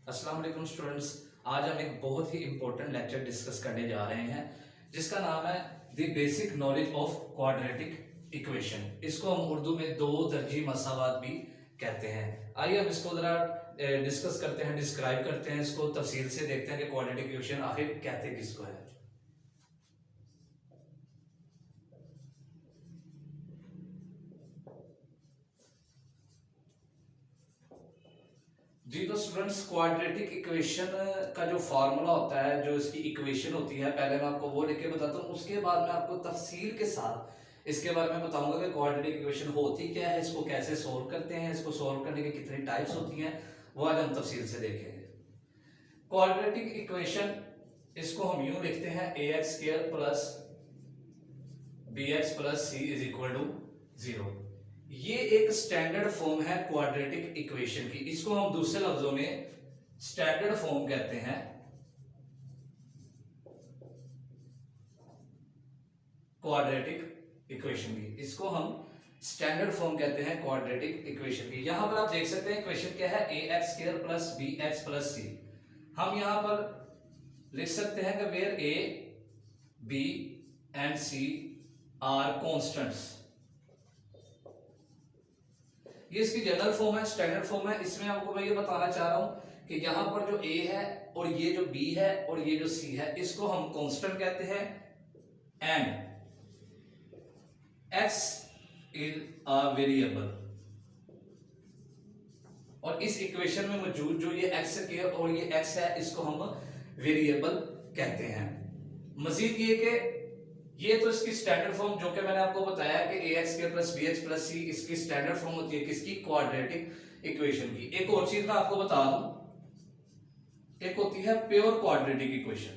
अस्सलाम वालेकुम स्टूडेंट्स। आज हम एक बहुत ही इंपॉर्टेंट लेक्चर डिस्कस करने जा रहे हैं जिसका नाम है the basic knowledge of quadratic equation. इसको हम उर्दू में दो दर्जी मसावात भी कहते हैं। आइए हम इसको जरा डिस्कस करते हैं, डिस्क्राइब करते हैं, इसको तफसील से देखते हैं कि क्वाड्रेटिक इक्वेशन आखिर कहते किसको है। जी तो स्टूडेंट्स, क्वाड्रेटिक इक्वेशन का जो फार्मूला होता है, जो इसकी इक्वेशन होती है, पहले मैं आपको वो लिख के बताता हूँ, उसके बाद मैं आपको तफसील के साथ इसके बारे में बताऊंगा कि क्वाड्रेटिक इक्वेशन होती क्या है, इसको कैसे सोल्व करते हैं, इसको सोल्व करने की कितनी टाइप्स होती हैं, वो आज हम तफसील से देखेंगे। क्वाड्रेटिक इक्वेशन इसको हम यूं लिखते हैं ax² plus bx plus c is equal to 0। ये एक स्टैंडर्ड फॉर्म है क्वाड्रेटिक इक्वेशन की। इसको हम दूसरे लफ्जों में स्टैंडर्ड फॉर्म कहते हैं क्वाड्रेटिक इक्वेशन की। इसको हम स्टैंडर्ड फॉर्म कहते हैं क्वाड्रेटिक इक्वेशन की। यहां पर आप देख सकते हैं इक्वेशन क्या है, ax² plus bx plus c। हम यहां पर लिख सकते हैं कि where a b and c are constants. ये इसकी जनरल फॉर्म है, स्टैंडर्ड फॉर्म है। इसमें आपको मैं ये बताना चाह रहा हूं कि यहां पर जो a है और ये जो b है और ये जो c है, इसको हम कांस्टेंट कहते हैं and x is a variable. और इस इक्वेशन में मौजूद जो ये x के और ये x है, इसको हम वेरिएबल कहते हैं। मजीद ये कि ये तो इसकी स्टैंडर्ड फॉर्म जो कि मैंने आपको बताया कि ax² plus bx plus c इसकी स्टैंडर्ड फॉर्म होती है किसकी, क्वाड्रेटिक इक्वेशन की। एक और चीज मैं आपको बता दूं, एक होती है pure quadratic equation.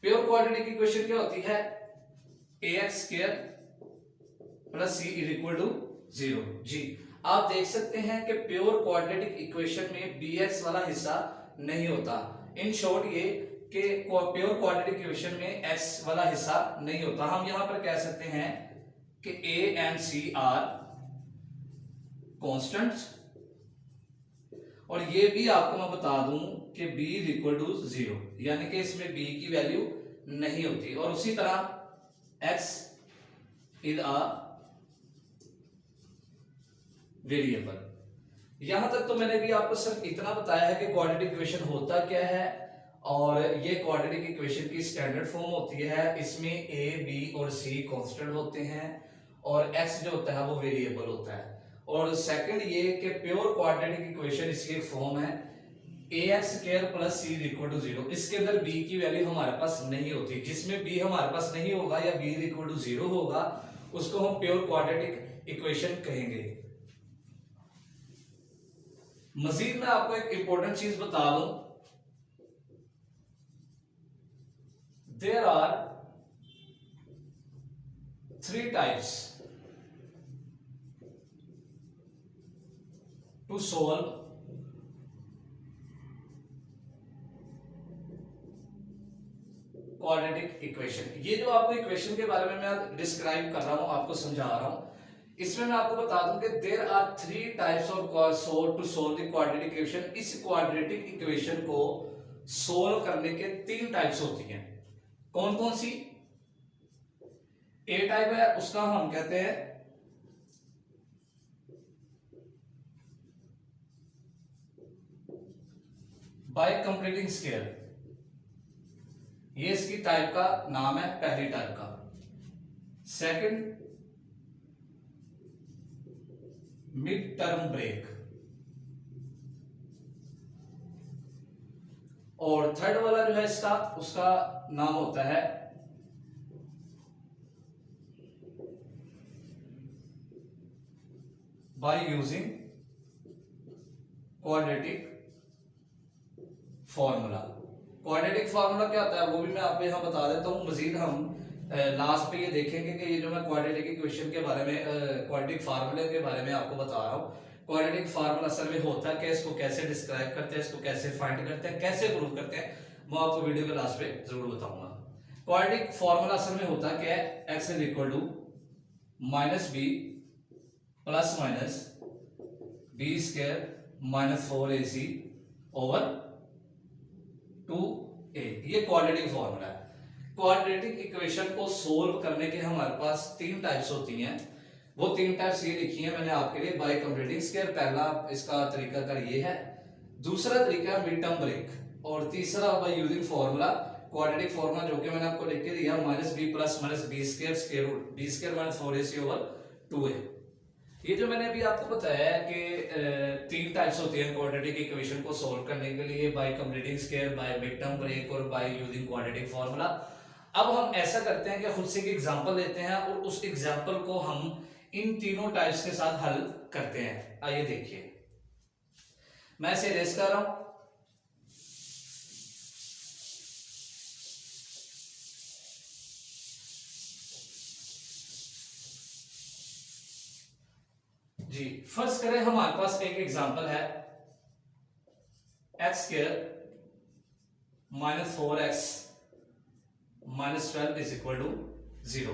Pure quadratic equation क्या होती है, ax² plus c is equal to 0। जी आप देख सकते हैं कि प्योर क्वाड्रेटिक इक्वेशन में bx वाला हिस्सा नहीं होता। इन शॉर्ट ये कि प्योर क्वाड्रेटिक इक्वेशन में x वाला हिस्सा नहीं होता। हम यहां पर कह सकते हैं कि a and c are constants, और ये भी आपको मैं बता दूं कि b इज इक्वल टू 0, यानी कि इसमें b की वैल्यू नहीं होती। और उसी तरह x इज अ वेरिएबल। यहां तक तो मैंने भी आपको सिर्फ इतना बताया है कि क्वाड्रेटिक इक्वेशन होता क्या है, और ये क्वाड्रेटिक इक्वेशन की स्टैंडर्ड फॉर्म होती है। इसमें a b और c कांस्टेंट होते हैं और x जो होता है वो वेरिएबल होता है। और सेकंड ये कि प्योर क्वाड्रेटिक इक्वेशन इसकी एक फॉर्म है ax² plus c is equal to 0। इसके अंदर b की वैल्यू हमारे पास नहीं होती। जिसमें b हमारे पास नहीं होगा या b इज इक्वल टू 0 होगा, उसको हम प्योर क्वाड्रेटिक इक्वेशन कहेंगे। मजीद मैं आपको एक इंपॉर्टेंट चीज बता दूं, there are 3 types to solve quadratic equation. ये जो आपको इक्वेशन के बारे में मैं डिस्क्राइब कर रहा हूं, आपको समझा रहा हूं, इसमें मैं आपको बता दूं कि there are 3 types of to solve the quadratic equation. इस क्वाड्रेटिक इक्वेशन को सोल्व करने के 3 टाइप्स होती हैं। कौन कौन सी? ए टाइप है, उसका हम कहते हैं बाय कंप्लीटिंग स्केयर। ये इसकी टाइप का नाम है, पहली टाइप का। Second, mid term break. और थर्ड वाला जो है इसका, उसका नाम होता है by using quadratic formula. Quadratic formula क्या होता है वो भी मैं आपको यहां बता देता हूं। मजीद हम लास्ट पे ये देखेंगे कि ये जो मैं क्वाड्रेटिक इक्वेशन के बारे में, क्वाड्रेटिक फार्मूले के बारे में आपको बता रहा हूं, क्वाड्रेटिक फार्मूला असल में होता क्या, इसको कैसे डिस्क्राइब करते हैं, इसको कैसे फाइंड करते हैं, कैसे प्रूव करते हैं, मैं आपको वीडियो के लास्ट पे जरूर बताऊंगा। क्वाड्रेटिक फार्मूला असल में होता क्या है, x is equal to -b plus minus B square minus 4ac over 2a। ये क्वाड्रेटिक फॉर्मूला है। क्वाड्रेटिक इक्वेशन को सोल्व करने के हमारे पास तीन टाइप्स होती हैं। वो तीन टाइप्स ये लिखी है मैंने आपके लिए, बाय कंप्लीटिंग स्क्वायर पहला इसका तरीका ये है, दूसरा तरीका है मिड टर्म ब्रेक, और तीसरा by using formula quadratic formula जो कि मैंने आपको लिख के दिया minus B plus minus B square square root B square minus 4ac over 2a। ये जो मैंने अभी आपको बताया है कि तीन टाइप्स होती हैं क्वाड्रेटिक इक्वेशन को सॉल्व करने के लिए, by completing square, by mid term break और बाय यूजिंग क्वाड्रेटिक फॉर्मूला। अब हम ऐसा करते हैं कि खुद से एक एग्जांपल लेते हैं और उस एग्जांपल को हम इन तीनों टाइप्स के साथ हल करते हैं। आइए देखिए, मैं इसे इरेज कर रहा हूं। जी फर्स्ट करें, हमारे पास एक एग्जांपल है X square minus 4x minus 12 is equal to 0।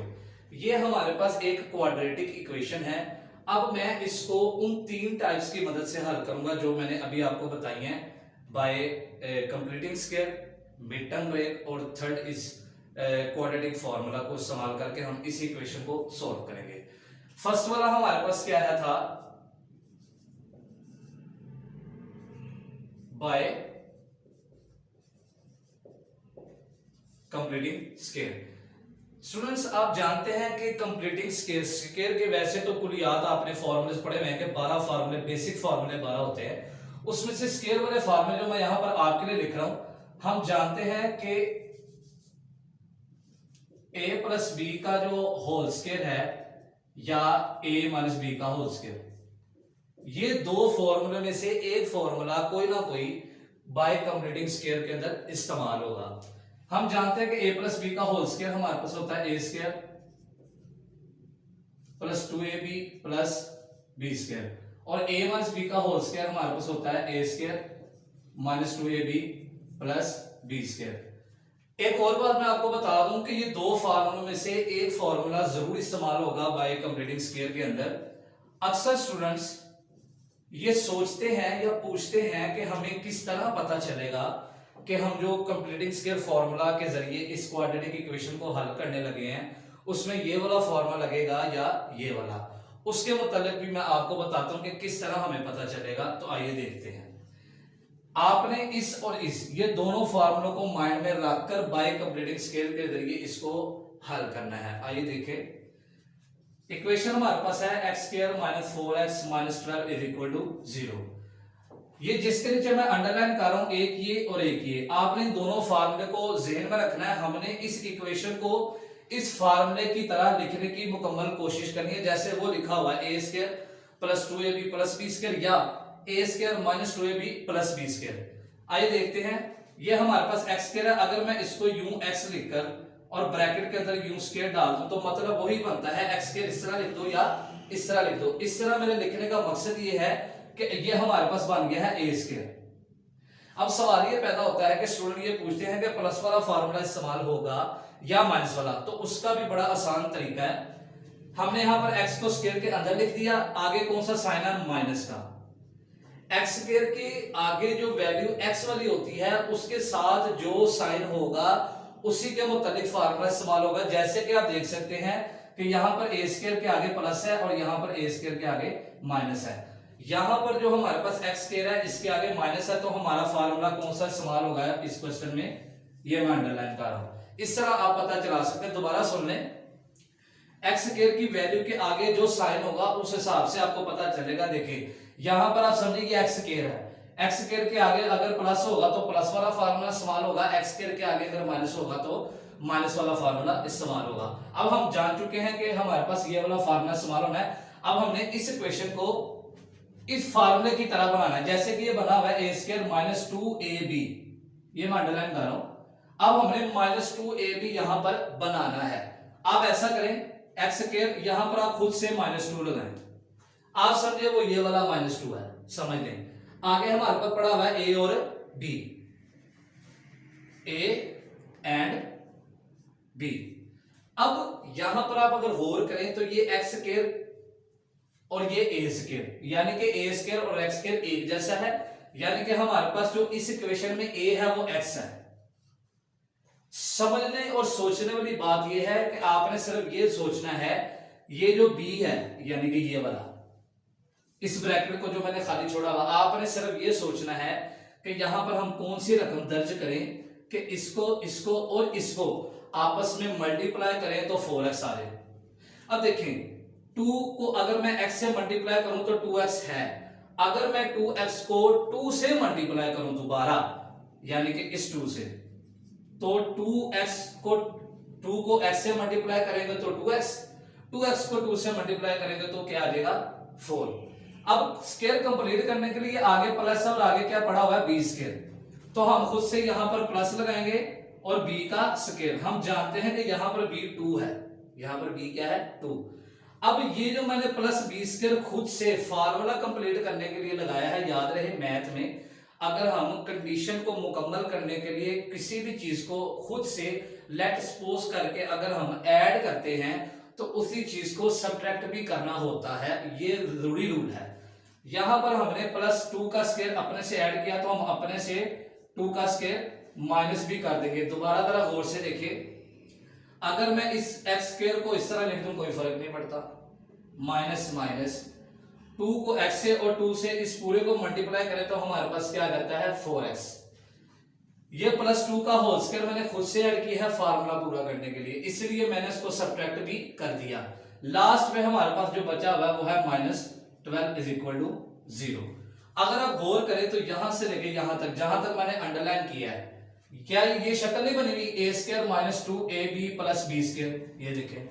ये हमारे पास एक क्वाड्रेटिक इक्वेशन है। अब मैं इसको उन तीन टाइप्स की मदद से हल करूंगा जो मैंने अभी आपको बताई हैं, by completing square, mid term break और थर्ड इज क्वाड्रेटिक फॉर्मूला को इस्तेमाल करके हम इस इक्वेशन को सॉल्व करेंगे। फर्स्ट वाला हमारे पास क्या है था, बाय कंप्लीटिंग स्क्वायर। स्टूडेंट्स आप जानते हैं कि कंप्लीटिंग स्क्वायर के वैसे तो कुल याद आपने फॉर्मूले पढ़े हुए हैं कि 12 फॉर्मूले, बेसिक फॉर्मूले 12 होते हैं। उसमें से स्क्वायर वाले फॉर्मूले जो मैं यहां पर आपके लिए लिख रहा हूं, हम जानते हैं कि a प्लस बी का जो होल स्क्वायर है या a माइनस बी का होल स्क्वायर, ये दो फॉर्मूले में से एक फॉर्मूला कोई ना कोई बाय कंप्लीटिंग स्क्वायर के अंदर इस्तेमाल होगा। हम जानते हैं कि a प्लस बी का होल स्क्वायर हमारे पास होता है a square plus 2ab plus B square, और a माइनस बी का होल स्क्वायर हमारे पास होता है a square minus 2ab plus B square. एक और बात मैं आपको बता दूं कि ये दो फार्मूलों में से एक फार्मूला जरूर इस्तेमाल होगा बाय कंप्लीटिंग स्क्वायर के अंदर। अक्सर स्टूडेंट्स ये सोचते हैं या पूछते हैं कि हमें किस तरह पता चलेगा कि हम जो कंप्लीटिंग स्क्वायर फॉर्मूला के जरिए इस क्वाड्रेटिक इक्वेशन को हल करने लगे हैं उसमें ये वाला फॉर्मूला लगेगा या ये वाला। उसके मुताबिक भी मैं आपको बताता हूं कि किस तरह हमें पता चलेगा। तो आइए देखते हैं। आपने इस और इस ये दोनों फॉर्मूलों को माइंड में रखकर बाय कंप्लीटिंग स्क्वायर के जरिए इसको हल करना है। आइए देखें, इक्वेशन हमारे पास है X square minus 4x minus 12 is equal to 0। ये जिसके नीचे मैं अंडरलाइन कर रहा हूं, एक ये और एक ये, आपने दोनों फार्मूले को ज़हन में रखना है। हमने इस इक्वेशन को इस फार्मूले की तरह लिखने की मुकम्मल कोशिश करनी है जैसे वो लिखा हुआ है a square plus 2ab plus B square या a square minus 2ab plus B square. आइए देखते हैं, ये हमारे पास x स्क्वायर है। अगर मैं इसको यूं x लिखकर और ब्रैकेट के अंदर यूं स्क्वायर डाल दूं तो मतलब वही बनता है x स्क्वायर, इस तरह लिख दो या इस तरह लिख दो। इस तरह मेरे लिखने का मकसद ये है कि ये हमारे पास बन गया है a स्क्वायर। अब सवाल ये पैदा होता है कि स्टूडेंट ये पूछते हैं कि प्लस वाला फार्मूला इस्तेमाल होगा या माइनस वाला। तो उसका भी बड़ा आसान तरीका है। हमने यहां पर x को स्क्वायर के अंदर लिख दिया, आगे कौन सा साइन है, माइनस का। x स्क्वायर के आगे जो वैल्यू x वाली होती है उसके साथ जो साइन होगा उसी के मुताबिक फार्मूला इस्तेमाल होगा। जैसे कि आप देख सकते हैं कि यहां पर a स्क्वायर के आगे प्लस है और यहां पर a स्क्वायर के आगे माइनस है। यहां पर जो हमारे पास x स्क्वायर है इसके आगे माइनस है, तो हमारा फार्मूला कौन सा इस्तेमाल होगा इस क्वेश्चन में, ये मैं अंडरलाइन कर रहा हूं। इस तरह आप पता चला सकते हैं। दोबारा सुन लें, x स्क्वायर की वैल्यू के आगे जो साइन होगा उस हिसाब से आपको पता चलेगा। देखिए यहां पर आप समझिए x स्क्वायर है, x स्क्वायर के आगे अगर प्लस होगा तो प्लस वाला फार्मूला इस्तेमाल होगा, x स्क्वायर के आगे अगर माइनस होगा तो माइनस वाला फार्मूला इस्तेमाल होगा। अब हम जान चुके हैं कि हमारे पास ये वाला फार्मूला इस्तेमाल होना है। अब हमने इस इक्वेशन को इस फार्मूले की तरह बनाना है जैसे कि ये बना हुआ है a स्क्वायर माइनस 2ab, ये मैं अंडरलाइन कर रहा हूं। अब हमने माइनस 2ab यहां पर बनाना है। आप ऐसा करें, x स्क्वायर यहां पर आप खुद से माइनस 2 लगाएं, आप समझे वो ये वाला माइनस 2 है, समझ लें। आगे हमारे पास पड़ा हुआ है a और b, a एंड b। अब यहां पर आप अगर गौर करें तो ये x स्क्वायर और ये ए स्क्वायर, यानी कि ए स्क्वायर और एक्स स्क्वायर एक जैसा है, यानी कि हमारे पास जो इस इक्वेशन में ए है वो एक्स है। समझने और सोचने वाली बात यह है कि आपने सिर्फ ये सोचना है ये जो बी है यानी कि ये वाला, इस ब्रैकेट को जो मैंने खाली छोड़ा हुआ, आपने सिर्फ ये सोचना है कि यहां पर हम कौन सी रकम दर्ज करें कि इसको और इसको आपस में मल्टीप्लाई करें तो 4x आ जाए। अब देखें 2 को अगर मैं x से मल्टीप्लाई करूं तो 2x है, अगर मैं 2x को 2 से मल्टीप्लाई करूं दोबारा यानी कि इस 2 से, तो 2x को 2 को x से मल्टीप्लाई करेंगे तो 2x, 2x को 2 से मल्टीप्लाई करेंगे तो क्या आ जाएगा 4। अब स्क्वायर कंप्लीट करने के लिए आगे प्लस और आगे क्या पड़ा हुआ है बी स्क्वायर, तो हम खुद से यहां पर प्लस लगाएंगे और b का स्क्वायर, हम जानते हैं कि यहां पर b 2 है, यहां पर b क्या है 2। अब ये जो मैंने प्लस b स्क्वायर खुद से फार्मूला कंप्लीट करने के लिए लगाया है, याद रहे मैथ में अगर हम कंडीशन को मुकम्मल करने के लिए किसी भी चीज को खुद से लेट सपोज करके अगर हम ऐड करते हैं तो उसी चीज को सब्ट्रैक्ट भी करना होता है, ये जरूरी रूल है। यहां पर हमने प्लस 2 का स्क्वायर अपने से ऐड किया तो हम अपने से 2 का स्क्वायर माइनस भी कर देंगे। दोबारा जरा गौर से देखिए, अगर मैं इस एक्स स्क्वायर को इस तरह लिख दूं कोई फर्क नहीं पड़ता, माइनस माइनस 2 को x से और 2 से इस पूरे को मल्टीप्लाई करें तो हमारे पास क्या आ जाता है 4x। ये प्लस 2 का होल स्क्वायर मैंने खुद से ऐड किया है फार्मूला पूरा करने के लिए, इसलिए मैंने इसको सब्ट्रैक्ट भी कर दिया। लास्ट में हमारे पास जो बचा हुआ है वो है -12 इज इक्वल टू 0। अगर आप गौर करें तो यहां से लेके यहां तक, जहां तक मैंने अंडरलाइन किया है, क्या ये शक्ल नहीं बनी हुई A square minus 2ab plus B square, ये देखें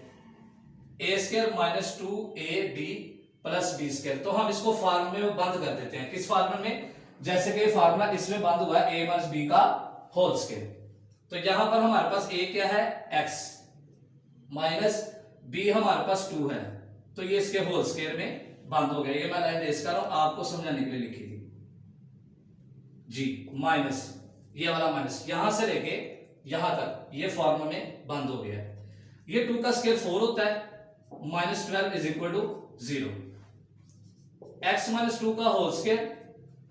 A square minus 2ab plus B square, तो हम इसको फार्मूले में बंद कर देते हैं। किस फार्मूले में, जैसे कि फार्मूला इसमें बंद हुआ है a माइनस बी का होल स्क्वायर, तो यहां पर हमारे पास a क्या है x माइनस b हमारे पास 2 है, तो ये इसके होल स्क्वायर में बंद हो गया। ये मैं लाइन रेस कर रहा हूं आपको समझाने के लिए लिखी थी जी, माइनस ये वाला माइनस यहां से लेके यहां तक ये फॉर्मूला में बंद हो गया। ये 2 का स्क्वायर 4 होता है, -12 is equal to 0। x minus 2 का होल स्क्वायर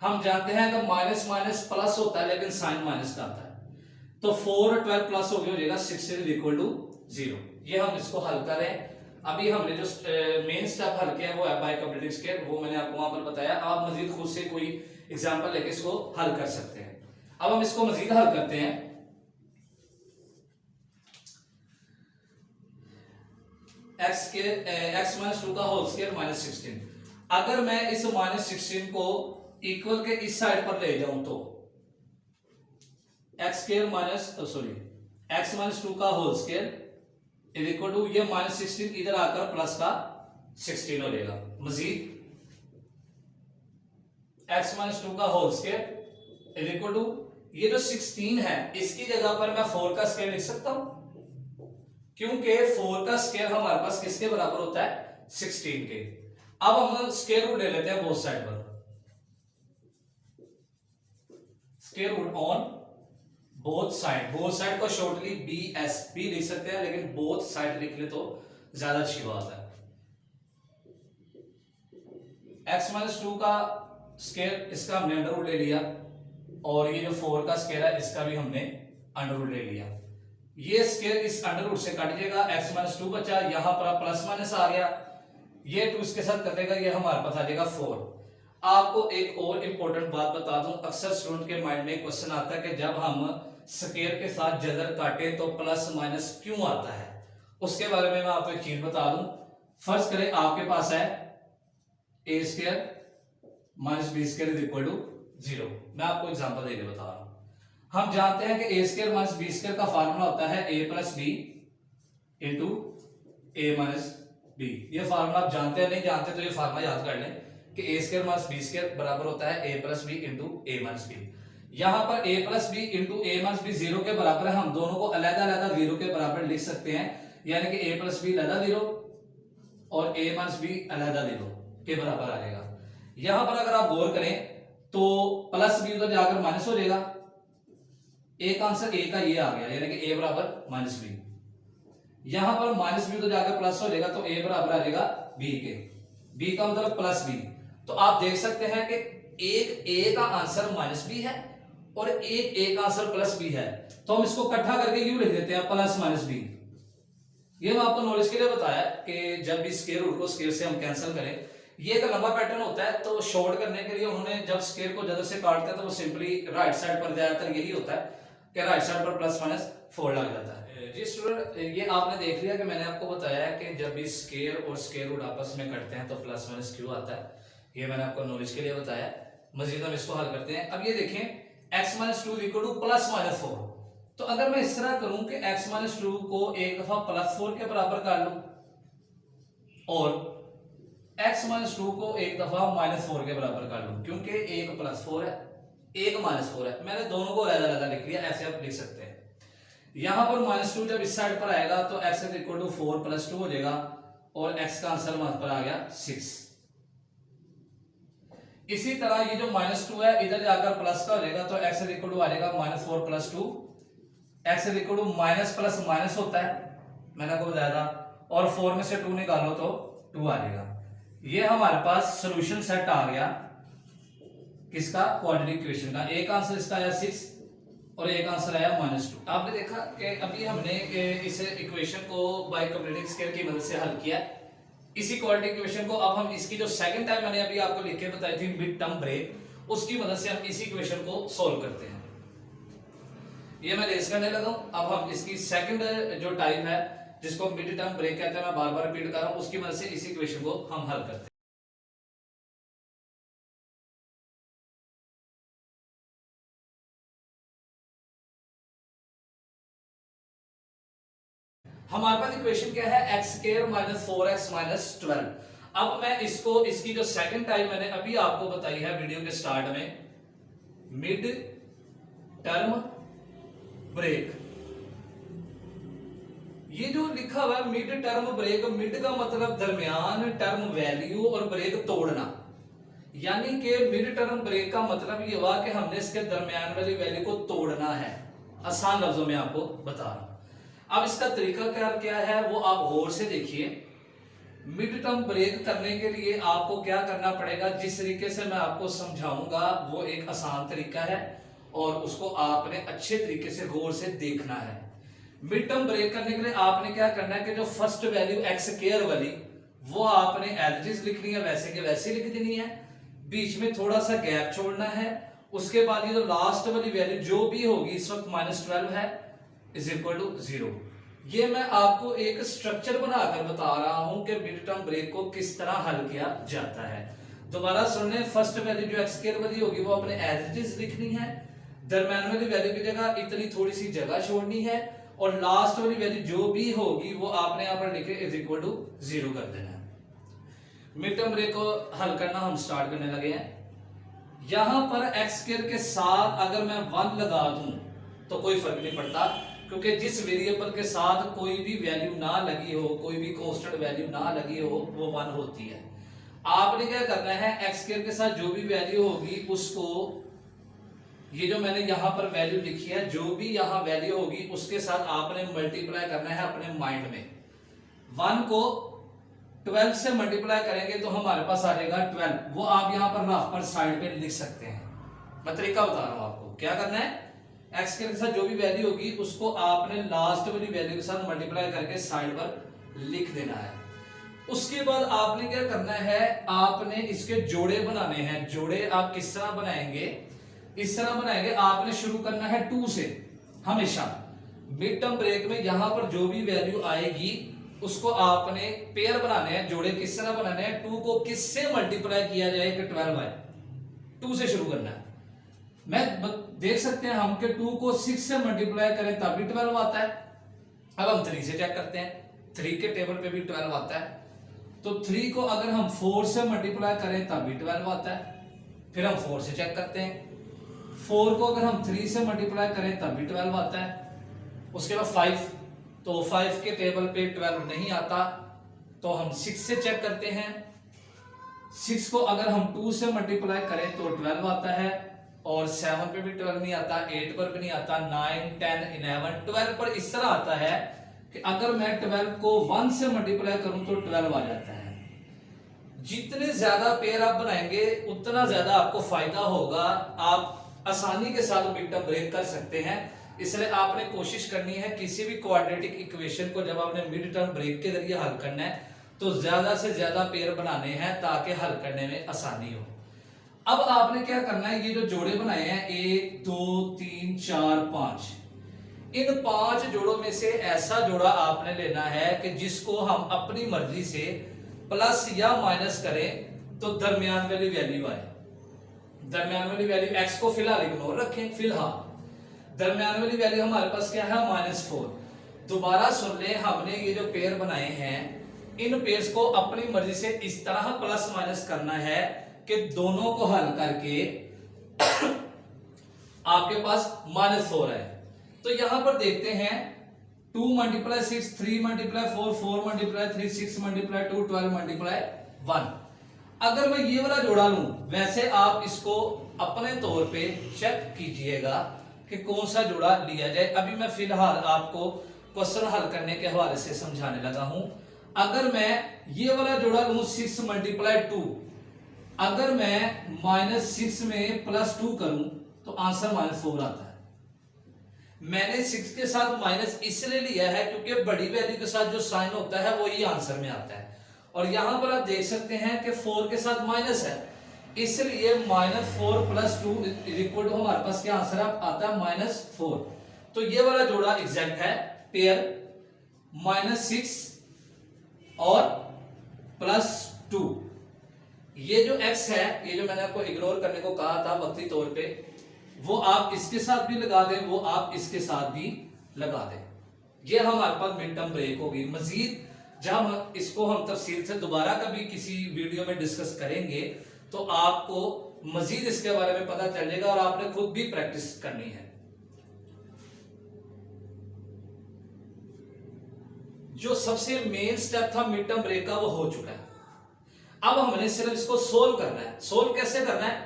हम जानते हैं कि माइनस माइनस प्लस होता है लेकिन साइन माइनस का आता है, तो 4 और 12 प्लस हो जाएगा 6 इज इक्वल टू 0। ये हम इसको हल कर रहे हैं। अभी हमने जो मेन स्टेप हल किया वो है बाय कंप्लीटिंग स्क्वायर, वो मैंने आपको वहां पर बताया। आप मजीद खुद से कोई एग्जांपल लेके इसको हल कर सकते हैं। अब हम इसको मजीद हल करते हैं। x माइनस 2 का होल स्क्वायर -16, अगर मैं इस -16 को इक्वल के इस साइड पर ले जाऊं तो x माइनस 2 का whole square is equal to ये -16 इधर आकर प्लस का 16 हो जाएगा। मजीद x माइनस 2 का whole square is equal to ये जो 16 है इसकी जगह पर मैं 4 का स्क्वायर लिख सकता हूं, क्योंकि 4 का स्क्वायर हमारे पास किसके बराबर होता है 16 के। अब हम स्क्वायर रूट ले लेते हैं बोथ साइड पर, square root on both side को शॉर्टली BS भी लिख सकते हैं, लेकिन बोथ साइड लिख ले तो ज्यादा अच्छी बात है। x माइनस 2 का स्क्वायर इसका हमने अंडर रूट ले लिया, और ये जो 4 का स्क्वायर है इसका भी हमने अंडर रूट ले लिया। ये स्क्वायर इस अंडर रूट से कट जाएगा, x माइनस 2 बचा, यहां पर प्लस माइनस आ गया, ये 2 इसके साथ कटेगा, ये हमारे पास आ जाएगा 4। आपको एक और इंपॉर्टेंट बात बता दूं, अक्सर स्टूडेंट के माइंड में क्वेश्चन आता है कि जब हम स्क्वायर के साथ जजर काटे तो प्लस माइनस क्यों आता है। उसके बारे में मैं आपको एक चीज बता दूं। फर्ज करें आपके पास है A square minus B square is equal to 0। मैं आपको एग्जांपल देके बता रहा हूं। हम जानते हैं कि A square minus B square का फार्मूला होता है a plus B into A minus B. ये फार्मूला आप जानते हैं, नहीं जानते तो ये फार्मूला याद कर लें कि A square minus B square बराबर होता है a plus B into A minus B. यहां पर a plus B into A minus B 0 के बराबर है, हम दोनों को अलग-अलग 0 के बराबर लिख सकते हैं, यानी कि a प्लस बी अलग 0 और a माइनस बी अलग 0 के बराबर आ जाएगा। यहां पर अगर आप गौर करें तो प्लस बी उधर जाकर माइनस हो जाएगा, एक आंसर a का ये आ गया, यानी कि a बराबर माइनस बी। यहां पर माइनस बी उधर जाकर प्लस हो जाएगा तो a बराबर आ जाएगा b के। बी का मतलब प्लस बी। तो आप देख सकते हैं कि एक ए का आंसर माइनस बी है और एक ए का आंसर प्लस बी है, तो हम इसको इकट्ठा करके यूं लिख देते हैं प्लस माइनस बी। ये मैं आपको नॉलेज के लिए बताया कि जब भी स्क्वायर रूट को स्क्वायर से हम कैंसिल करें, ये एक लंबा पैटर्न होता है, तो शॉर्ट करने के लिए उन्होंने जब स्क्वायर को ज्यादा से काटते हैं तो वो सिंपली राइट साइड पर ज्यादातर यही होता है कि राइट साइड पर प्लस माइनस 4 लग जाता है। जी स्टूडेंट, ये आपने देख लिया कि मैंने आपको बताया है कि जब भी स्क्वायर और स्क्वायर रूट आपस में कटते हैं तो प्लस माइनस क्यों आता है, ये मैंने आपको नॉलेज के लिए बताया। मजीद हम इसको हल करते हैं। अब ये देखें x minus 2 equal two plus minus 4, तो अगर मैं इस तरह करूं कि x माइनस 2 को एक दफा प्लस 4 के बराबर कर लूं और x माइनस 2 को एक दफा माइनस 4 के बराबर कर लूं, क्योंकि एक प्लस 4 है एक माइनस 4 है, मैंने दोनों को अलग-अलग लिख लिया, ऐसे आप लिख सकते हैं। यहां पर माइनस 2 जब इस साइड पर आएगा तो x इक्वल टू 4 प्लस 2 हो जाएगा और x का आंसर वहां पर आ गया 6। इसी तरह ये जो माइनस 2 है इधर जाकर प्लस का हो जाएगा, तो x इक्वल टू आ जाएगा minus 4 plus 2, x equal to minus plus minus होता है, मैंने आपको बताया था, और 4 में से 2 निकालो तो 2 आ जाएगा। ये हमारे पास सॉल्यूशन सेट आ गया किसका, क्वाड्रेटिक इक्वेशन का। एक आंसर इसका आया 6 और एक आंसर आया माइनस 2। आपने देखा कि अभी हमने इस इक्वेशन को बाय क्वाड्रेटिक स्क्वायर की मदद से हल किया। इसी क्वाड्रेटिक इक्वेशन को अब हम इसकी जो सेकंड टाइम मैंने अभी आपको लिख के बताई थी मिड टर्म ब्रेक, उसकी मदद से हम इसी इक्वेशन को सोल्व करते हैं। ये मैं रेस करने लगा हूं। अब हम इसकी सेकंड जो टाइप है जिसको मिड टर्म ब्रेक कहते हैं, मैं बार बार रिपीट कर रहा हूं, उसकी मदद से इसी इक्वेशन को हम हल करते हैं। हमारे पास इक्वेशन क्या है, x square minus 4x minus 12। अब मैं इसको इसकी जो सेकंड टाइम मैंने अभी आपको बताई है वीडियो के स्टार्ट में, मिड टर्म ब्रेक। ये जो लिखा हुआ है मिड टर्म ब्रेक, मिड का मतलब दरमियान, टर्म वैल्यू और ब्रेक तोड़ना, यानी कि मिड टर्म ब्रेक का मतलब ये हुआ कि हमने इसके दरमियान वाली वैल्यू को तोड़ना है। आसान लफ्जों में आपको बता रहा हूं। अब इसका तरीका क्या है वो आप गौर से देखिए। मिड टर्म ब्रेक करने के लिए आपको क्या करना पड़ेगा, जिस तरीके से मैं आपको समझाऊंगा वो एक आसान तरीका है और उसको आपने अच्छे तरीके से गौर से देखना है। मिड टर्म ब्रेक करने के लिए आपने क्या करना है कि जो फर्स्ट वैल्यू एक्स स्क्वायर वाली वो आपने एज इट इज लिखनी है, वैसे के वैसे लिख देनी है, बीच में थोड़ा सा गैप छोड़ना है। उसके बाद ये जो लास्ट वाली वैल्यू जो भी होगी, इस वक्त -12 है, इज इक्वल टू 0। ये मैं आपको एक स्ट्रक्चर बनाकर बता रहा हूं कि मिड टर्म ब्रेक को किस तरह हल किया जाता है। दोबारा सुनने, फर्स्ट वैल्यू जो एक्स स्क्वायर वाली होगी वो अपने एज इट इज लिखनी है, दरम्यान वाली वैल्यू की जगह इतनी थोड़ी सी जगह छोड़नी है और लास्ट वाली वैल्यू जो भी होगी वो आपने यहां पर लिखे इज इक्वल टू 0 कर देना है। मिड टर्म ब्रेक को हल करना हम स्टार्ट करने लगे हैं। यहां पर एक्स स्क्वायर के साथ अगर मैं 1 लगा दूं तो कोई फर्क नहीं पड़ता, क्योंकि जिस वेरिएबल के साथ कोई भी वैल्यू ना लगी हो, कोई भी कांस्टेंट वैल्यू ना लगी हो, वो 1 होती है। आपने क्या करना है, एक्स स्क्वायर के साथ जो भी वैल्यू होगी उसको, ये जो मैंने यहां पर वैल्यू लिखी है, जो भी यहां वैल्यू होगी उसके साथ आपने मल्टीप्लाई करना है अपने माइंड में। 1 को 12 से मल्टीप्लाई करेंगे तो हमारे पास आ जाएगा 12, वो आप यहां पर रफ पर साइड पे लिख सकते हैं। मैं तरीका बता रहा हूं आपको क्या करना है। एक्स के साथ जो भी वैल्यू होगी उसको आपने लास्ट वाली वैल्यू के साथ मल्टीप्लाई करके साइड पर लिख देना है। उसके बाद आपने क्या करना है, आपने इसके जोड़े बनाने हैं। जोड़े आप किस तरह बनाएंगे, इस तरह बनाएंगे। आपने शुरू करना है 2 से, हमेशा मिड टर्म ब्रेक में यहां पर जो भी वैल्यू आएगी उसको आपने पेयर बनाने हैं। जोड़े किस तरह बनाने हैं, 2 को किससे मल्टीप्लाई किया जाए कि 12 आए, 2 से शुरू करना है। मैं देख सकते हैं हम कि 2 को 6 से मल्टीप्लाई करें तब भी 12 आता है। अब हम 3 से चेक करते हैं, 3 के टेबल पे भी 12 आता है। तो 3 को अगर हम 4 से मल्टीप्लाई करें तब भी 12 आता है। फिर हम 4 से चेक करते हैं, 4 को अगर हम 3 से मल्टीप्लाई करें तब भी 12 आता है। उसके बाद 5, तो 5 के टेबल पे 12 नहीं आता, तो हम 6 से चेक करते हैं। 6 को अगर हम 2 से मल्टीप्लाई करें तो 12 आता है, और 7 पे भी 12 नहीं आता, 8 पर भी नहीं आता, 9, 10, 11, 12 पर इस तरह आता है कि अगर मैं 12 को 1 से मल्टीप्लाई करूं तो 12 आ जाता है। जितने ज्यादा पेयर आप बनाएंगे उतना ज्यादा आपको फायदा होगा, आप आसानी के साथ मिड टर्म ब्रेक कर सकते हैं। इसलिए आपने कोशिश करनी है किसी भी क्वाड्रेटिक इक्वेशन को जब आपने मिड टर्म ब्रेक के जरिए हल करना है तो ज्यादा से ज्यादा पेयर बनाने हैं ताकि हल करने में आसानी हो। अब आपने क्या करना है, ये जो जोड़े बनाए हैं 1 2 3 4 5, इन 5 जोड़ों में से ऐसा जोड़ा आपने लेना है कि जिसको हम अपनी मर्जी से प्लस या माइनस करें तो दरमियान वाली वैल्यू आए। दरमियान वाली वैल्यू x को फिलहाल इग्नोर रखें, फिलहाल दरमियान वाली वैल्यू हमारे पास क्या है -4। दोबारा सुन ले, हमने ये जो पेयर बनाए हैं इन पेयर्स को अपनी मर्जी से इस तरह प्लस माइनस करना है कि दोनों को हल करके आपके पास -4 है। तो यहां पर देखते हैं 2 × 6 3 × 4 4 × 3 6 × 2 12 × 1। अगर मैं ये वाला जोड़ा लूं, वैसे आप इसको अपने तौर पे चेक कीजिएगा कि कौन सा जोड़ा लिया जाए। अभी मैं फिलहाल आपको क्वेश्चन हल करने के हवाले से समझाने लगा हूं। अगर मैं ये वाला जोड़ा लूं 6 × 2, अगर मैं -6 में +2 करूं तो आंसर -4 आता है। मैंने 6 के साथ माइनस इसलिए लिया है क्योंकि बड़ी वैल्यू के साथ जो साइन होता है वही आंसर में आता है। और यहां पर आप देख सकते हैं कि 4 के साथ माइनस है, इसलिए -4 + 2 इक्वल टू हमारे पास क्या आंसर आता है -4। तो ये वाला जोड़ा एग्जैक्ट है, पेयर -6 और +2। ये जो x है, ये जो मैंने आपको इग्नोर करने को कहा था वक्ती तौर पे, वो आप इसके साथ भी लगा दें, वो आप इसके साथ भी लगा दें। ये हमारे पास मिड टर्म ब्रेक होगी। मजीद जब हम इसको हम तफसील से दोबारा कभी किसी वीडियो में डिस्कस करेंगे तो आपको मजीद इसके बारे में पता चलेगा और आपने खुद भी प्रैक्टिस करनी है। जो सबसे मेन स्टेप था मिड टर्म ब्रेक का वो हो चुका है। अब हमने सिर्फ इसको सोल्व करना है। सोल्व कैसे करना है?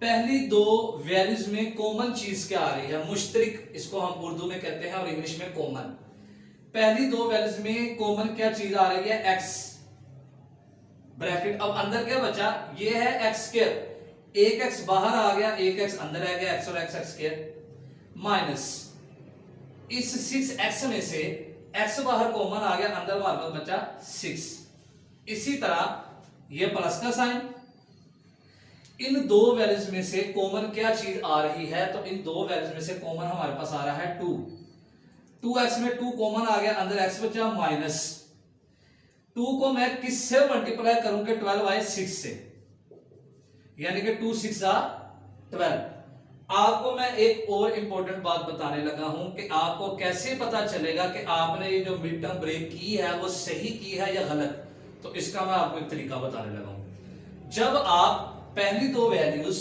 पहली दो वैल्यूज में कॉमन चीज क्या आ रही है, मुश्तरिक इसको हम उर्दू में कहते हैं और इंग्लिश में कॉमन। पहली दो वैल्यूज में कॉमन क्या चीज आ रही है, x ब्रैकेट। अब अंदर क्या बचा, ये है x स्क्वायर, एक x बाहर आ गया, एक x अंदर आ गया, x और x स्क्वायर माइनस इस 6x में से x बाहर कॉमन आ गया, अंदर हमारे पास बचा 6। इसी तरह ये प्लस का साइन। इन दो वैल्यूज में से कॉमन क्या चीज आ रही है, तो इन दो वैल्यूज में से कॉमन हमारे पास आ रहा है 2। 2x में 2 कॉमन आ गया, अंदर x बचा माइनस 2 को मैं किससे मल्टीप्लाई करूंगा, 12 बाय 6 से, यानी कि 2 6 12। आपको मैं एक और इंपॉर्टेंट बात बताने लगा हूं कि आपको कैसे पता चलेगा कि आपने ये जो मिड टर्म ब्रेक की है वो सही की है या गलत। तो इसका मैं आपको एक तरीका बताने लगा हूं। जब आप पहली दो वैल्यूज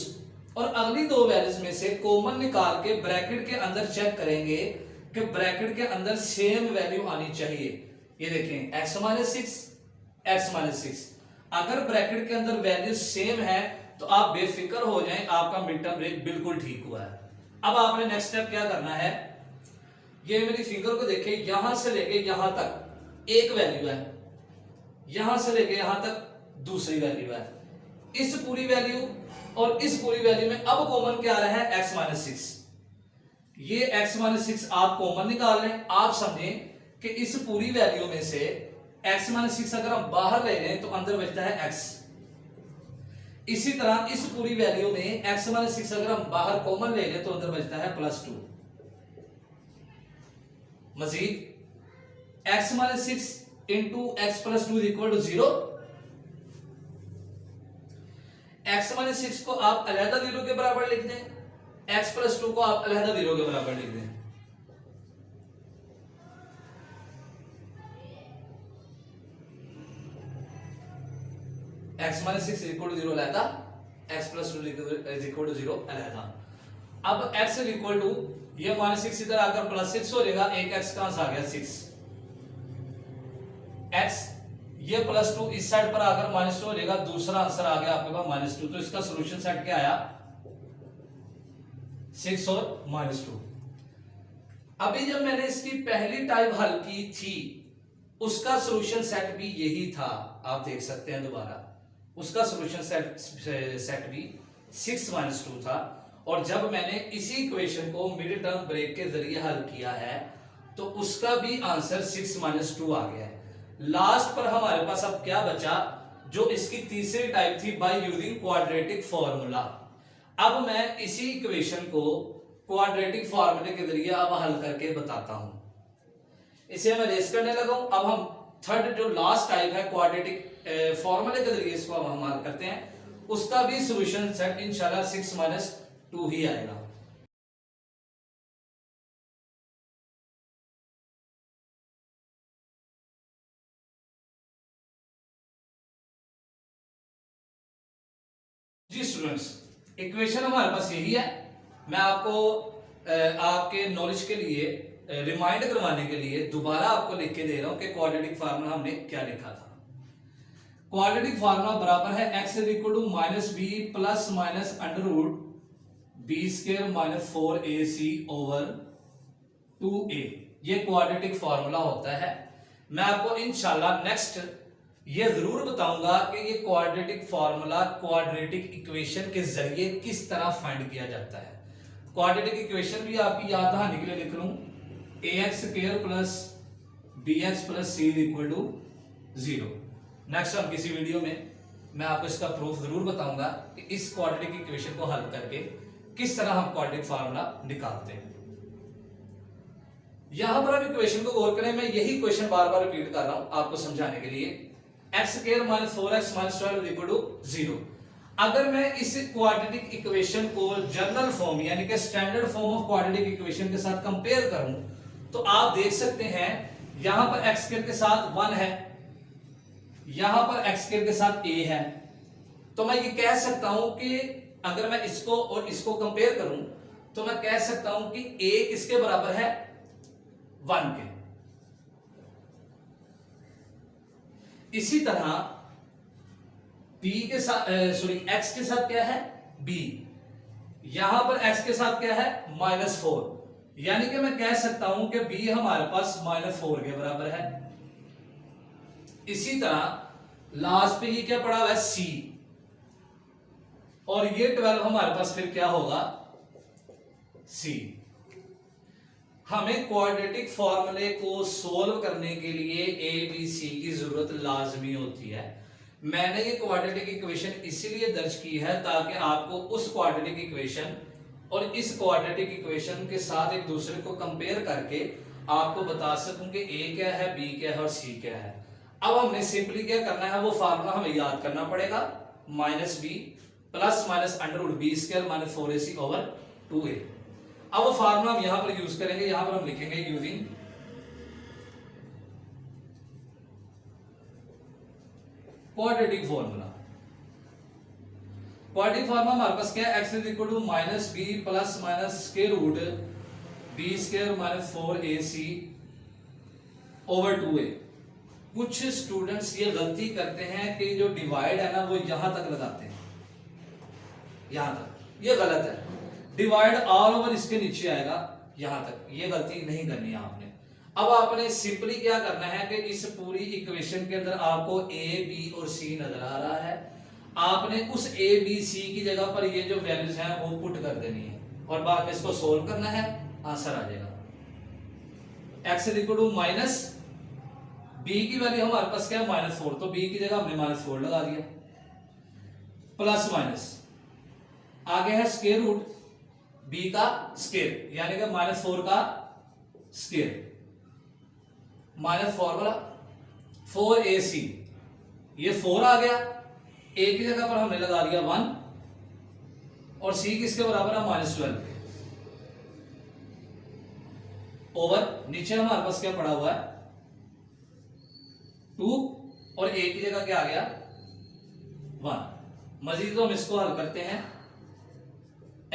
और अगली दो वैल्यूज में से कॉमन निकाल के ब्रैकेट के अंदर चेक करेंगे कि ब्रैकेट के अंदर सेम वैल्यू आनी चाहिए। ये देखें x - 6। अगर ब्रैकेट के अंदर वैल्यू सेम है तो आप बेफिक्र हो जाएं, आपका मिड टर्म ब्रेक बिल्कुल ठीक हुआ है। अब आपने नेक्स्ट स्टेप क्या करना है, ये मेरी फिंगर को देखिए, यहां से लेके यहां तक एक वैल्यू है, यहां से लेके यहां तक दूसरी वैल्यू है। इस पूरी वैल्यू और इस पूरी वैल्यू में अब कॉमन क्या आ रहा है, x - 6। ये x - 6 आप कॉमन निकाल लें। आप समझें कि इस पूरी वैल्यू में से x - 6 अगर हम बाहर ले लें तो अंदर बचता है x। इसी तरह इस पूरी वैल्यू में x - 6 अगर हम बाहर कॉमन ले लें तो अंदर बचता है +2। मजीद x - 6 इंटू x + 2 = 0। x - 6 को आप अलहदा 0 के बराबर लिख दें, x + 2 को आप अलहदा 0 के बराबर लिख दें। x - 6 = 0 अलहदा, x + 2 = 0 अलहदा। अब x ये -6 इधर आकर +6 हो जाएगा, एक x कहां से आ गया 6, x ये +2 इस साइड पर आकर -2 हो जाएगा, दूसरा आंसर आ गया आपके पास -2। तो इसका सॉल्यूशन सेट क्या आया, 6 और -2। अभी जब मैंने इसकी पहली टाइप हल की थी उसका सॉल्यूशन सेट भी यही था, आप देख सकते हैं दोबारा। उसका सोल्यूशन सेट भी 6-2 था। और जब मैंने इसी इक्वेशन को मिड टर्म ब्रेक के जरिए हल किया है तो उसका भी आंसर 6-2 आ गया है। लास्ट पर हमारे पास अब क्या बचा, जो इसकी तीसरी टाइप थी, बाय यूजिंग क्वाड्रेटिक फॉर्मूला। अब मैं इसी इक्वेशन को क्वाड्रेटिक फॉर्मूले के जरिए अब हल करके बताता हूं। इसे मैं रेस करने लगा हूं। अब हम थर्ड जो लास्ट टाइप है क्वाड्रेटिक फॉर्मूले के जरिए इसको हम हल करते हैं, उसका भी सॉल्यूशन सेट इंशाल्लाह 6-2 ही आएगा। जी स्टूडेंट्स, इक्वेशन हमारे पास यही है। मैं आपको आपके नॉलेज के लिए रिमाइंड करवाने के लिए दोबारा आपको लिख के दे रहा हूं कि क्वाड्रेटिक फार्मूला हमने क्या लिखा था। क्वाड्रेटिक फार्मूला बराबर है x equal to -b plus minus under root B square minus 4ac over 2a। ये क्वाड्रेटिक फार्मूला होता है। मैं आपको इंशाल्लाह नेक्स्ट ये जरूर बताऊंगा कि ये क्वाड्रेटिक फार्मूला क्वाड्रेटिक इक्वेशन के जरिए किस तरह फाइंड किया जाता है। क्वाड्रेटिक इक्वेशन भी आपकी याद दहाने के लिए लिख लूं, ax square plus bx plus c equal to 0। Next हम किसी वीडियो में मैं आपको इसका प्रूफ जरूर बताऊंगा कि इस क्वाड्रेटिक इक्वेशन को हल करके किस तरह हम क्वाड्रेटिक फार्मूला निकालते हैं। यहां पर हम इक्वेशन को गौर करें, मैं यही इक्वेशन बार बार रिपीट कर रहा हूं आपको समझाने के लिए। x square minus 4x minus 12 equal to 0। अगर मैं इस क्वाड्रेटिक इक्वेशन को जनरल फॉर्म यानी कि standard form of quadratic equation के साथ कंपेयर करूं तो आप देख सकते हैं यहां पर x स्क्वायर के साथ 1 है, यहां पर x स्क्वायर के साथ a है। तो मैं ये कह सकता हूं कि अगर मैं इसको और इसको कंपेयर करूं तो मैं कह सकता हूं कि a किसके बराबर है, 1 के। इसी तरह b के साथ x के साथ क्या है, b। यहां पर x के साथ क्या है, -4। यानी कि मैं कह सकता हूं कि b हमारे पास -4 के बराबर है। इसी तरह लास्ट पे ये क्या पड़ा हुआ है, c। और ये 12 हमारे पास फिर क्या होगा, c। हमें क्वाड्रेटिक फॉर्मूले को सोल्व करने के लिए ए बी सी की जरूरत लाजमी होती है। मैंने ये क्वाड्रेटिक इक्वेशन इसीलिए दर्ज की है ताकि आपको उस क्वाड्रेटिक इक्वेशन और इस क्वाड्रेटिक इक्वेशन के साथ एक दूसरे को कंपेयर करके आपको बता सकूं कि ए क्या है, बी क्या है और सी क्या है। अब हमने सिंपली क्या करना है, वो फार्मूला हमें याद करना पड़ेगा, -b plus minus under root B square minus 4ac over 2a। अब वो फार्मूला हम यहां पर यूज करेंगे। यहां पर हम लिखेंगे using quadratic formula. Quadratic formula हमारे पास क्या है, x equal to -b plus minus square root b square minus 4ac over 2a। कुछ स्टूडेंट्स ये गलती करते हैं कि जो डिवाइड है ना वो यहां तक लगाते हैं, यहां तक। ये गलत है। डिवाइड ऑल ओवर इसके नीचे आएगा यहां तक। ये गलती नहीं करनी है आपने। अब आपने सिंपली क्या करना है कि इस पूरी इक्वेशन के अंदर आपको a, b और c नजर आ रहा है। आपने उस a, b, c की जगह पर ये जो वैल्यूज हैं वो पुट कर देनी है और बाद में इसको सोल्व करना है, आंसर आ जाएगा। x equal to minus b की वैल्यू हमारे पास क्या है, -4। तो b की जगह हमने -4 लगा दिया, प्लस माइनस आगे है स्क्वायर रूट b का स्क्वायर यानी कि -4 का स्क्वायर माइनस फॉर्मूला 4ac। ये 4 आ गया, a की जगह पर हमने लगा दिया 1 और c किसके बराबर है, -12 के। ओवर नीचे हमारे पास क्या पड़ा हुआ है, 2 और a की जगह क्या आ गया, 1। मजीद तो हम इसको हल करते हैं।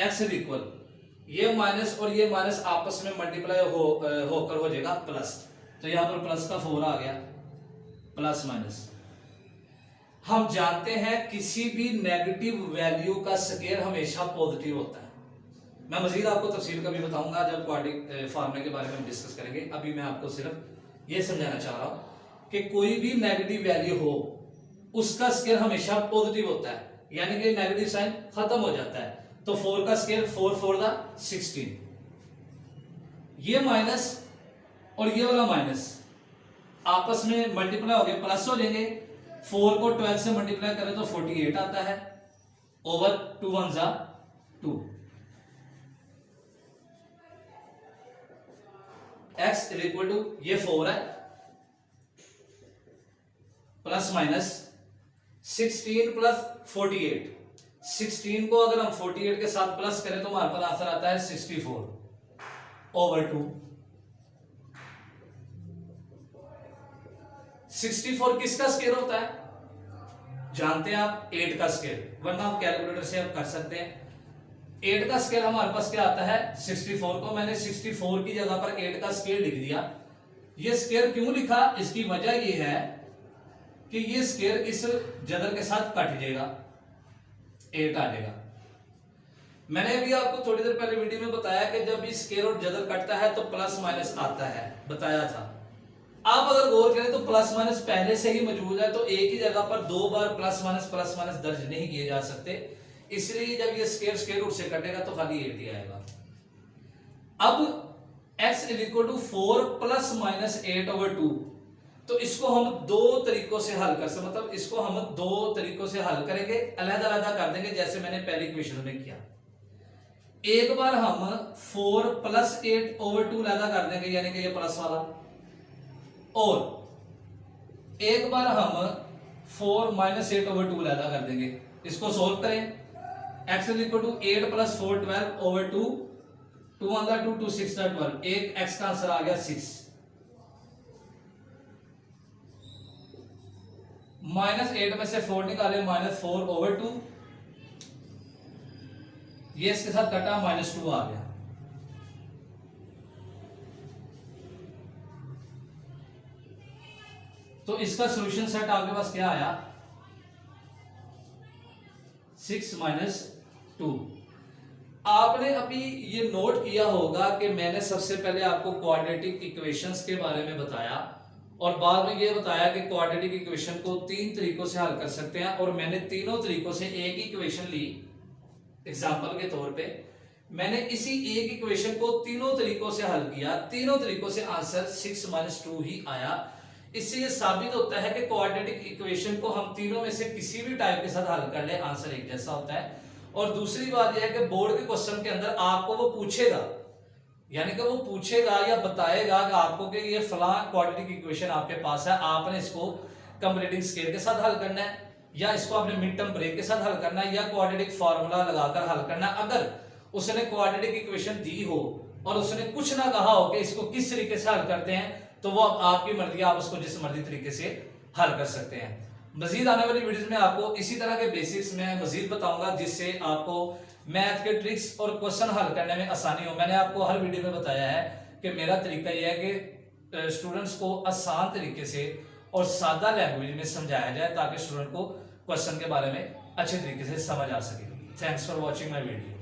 x इक्वल ये माइनस और ये माइनस आपस में मल्टीप्लाई होकर हो जाएगा प्लस। तो यहां पर प्लस का 4 आ गया, प्लस माइनस। हम जानते हैं किसी भी नेगेटिव वैल्यू का स्क्वायर हमेशा पॉजिटिव होता है। मैं मजीद आपको तफसील कभी बताऊंगा जब क्वाड्रेटिक फार्मूले के बारे में हम डिस्कस करेंगे। अभी मैं आपको सिर्फ ये समझाना चाह रहा हूं कि कोई भी नेगेटिव वैल्यू हो उसका स्केयर हमेशा पॉजिटिव होता है, यानी कि नेगेटिव साइन खत्म हो जाता है। तो 4 का स्केयर 4 4 16, ये माइनस और ये वाला माइनस आपस में मल्टीप्लाई हो गए, प्लस हो जाएंगे। 4 को 12 से मल्टीप्लाई करें तो 48 आता है, ओवर 2 1 जा 2। x इक्वल टू ये 4 है प्लस माइनस 16 प्लस 48। 16 को अगर हम 48 के साथ प्लस करें तो हमारे पास आंसर आता है 64 ओवर 2। 64 किसका स्केयर होता है जानते हैं आप? 8 का स्केयर, वरना आप कैलकुलेटर से आप कर सकते हैं। 8 का स्केयर हमारे पास क्या आता है 64 को मैंने 64 की जगह पर 8 का स्केयर लिख दिया। ये स्केयर क्यों लिखा, इसकी वजह ये है कि ये स्केयर इस जदर के साथ कट जाएगा, 8 आ जाएगा। मैंने अभी आपको थोड़ी देर पहले वीडियो में बताया कि जब इस स्केयर और जदर कटता है तो प्लस माइनस आता है, बताया था। आप अगर गौर करें तो प्लस माइनस पहले से ही मौजूद है, तो एक ही जगह पर 2 बार प्लस माइनस दर्ज नहीं किए जा सकते, इसलिए जब ये स्केयर रूट से कटेगा तो खाली 8 ही आएगा। अब x equal to 4 plus minus 8 over 2, तो इसको हम दो तरीकों से हल कर सकते, मतलब इसको हम दो तरीकों से हल करेंगे, अलग-अलग कर देंगे, जैसे मैंने पहली इक्वेशन में किया। एक बार हम 4 प्लस 8 ओवर 2 अलग कर देंगे, यानी कि ये प्लस वाला, और एक बार हम 4 माइनस 8 ओवर 2 अलग कर देंगे। इसको सोल्व करें, x equal to 8 plus 4 12 over 2, 2 1 2 2 6 12, एक x का आंसर आ गया 6। माइनस 8 में से 4 निकाले, माइनस 4 ओवर 2, ये इसके साथ कटा, माइनस 2 आ गया। तो इसका सॉल्यूशन सेट आपके पास क्या आया 6 माइनस 2। आपने अभी ये नोट किया होगा कि मैंने सबसे पहले आपको क्वाड्रेटिक इक्वेशंस के बारे में बताया और बाद में ये बताया कि क्वाड्रेटिक इक्वेशन को 3 तरीकों से हल कर सकते हैं, और मैंने तीनों तरीकों से एक ही इक्वेशन ली। एग्जांपल के तौर पे मैंने इसी एक इक्वेशन को तीनों तरीकों से हल किया, तीनों तरीकों से आंसर 6 माइनस 2 ही आया। इससे ये साबित होता है कि क्वाड्रेटिक इक्वेशन को हम तीनों में से किसी भी टाइप के साथ हल कर ले, आंसर एक जैसा होता है। और दूसरी बात यह है कि बोर्ड के क्वेश्चन के अंदर आपको वो पूछेगा, यानी कि वो पूछेगा या बताएगा कि आपको कि ये फलां क्वाड्रेटिक इक्वेशन आपके पास है, आपने इसको कंपैरेटिव स्केल के साथ हल करना है, या इसको आपने मिड टर्म ब्रेक के साथ हल करना है, या क्वाड्रेटिक फार्मूला लगाकर हल करना है। अगर उसने क्वाड्रेटिक इक्वेशन दी हो और उसने कुछ ना कहा हो कि इसको किस तरीके से हल करते हैं, तो वो आपकी मर्जी, आप उसको जिस मर्जी तरीके से हल कर सकते हैं। मजीद आने वाली वीडियोस में आपको इसी तरह के बेसिक्स में मजीद बताऊंगा, जिससे आपको मैथ के ट्रिक्स और क्वेश्चन हल करने में आसानी हो। मैंने आपको हर वीडियो में बताया है कि मेरा तरीका यह है कि स्टूडेंट्स को आसान तरीके से और सादा लैंग्वेज में समझाया जाए, ताकि स्टूडेंट को क्वेश्चन के बारे में अच्छे तरीके से समझ आ सके। Thanks for watching my video.